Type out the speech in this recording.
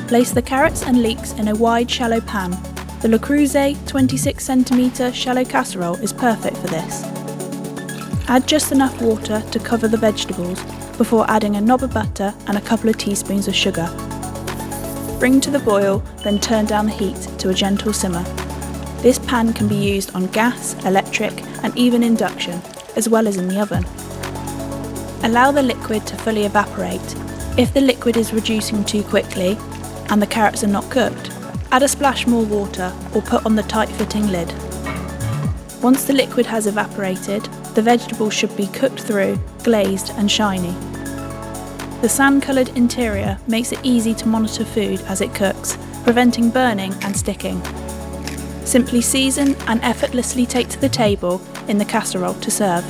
Place the carrots and leeks in a wide, shallow pan. The Creuset 26cm shallow casserole is perfect for this. Add just enough water to cover the vegetables before adding a knob of butter and a couple of teaspoons of sugar. Bring to the boil, then turn down the heat to a gentle simmer. This pan can be used on gas, electric, and even induction, as well as in the oven. Allow the liquid to fully evaporate. If the liquid is reducing too quickly and the carrots are not cooked, add a splash more water or put on the tight-fitting lid. Once the liquid has evaporated, the vegetables should be cooked through, glazed and shiny. The sand-coloured interior makes it easy to monitor food as it cooks, preventing burning and sticking. Simply season and effortlessly take to the table in the casserole to serve.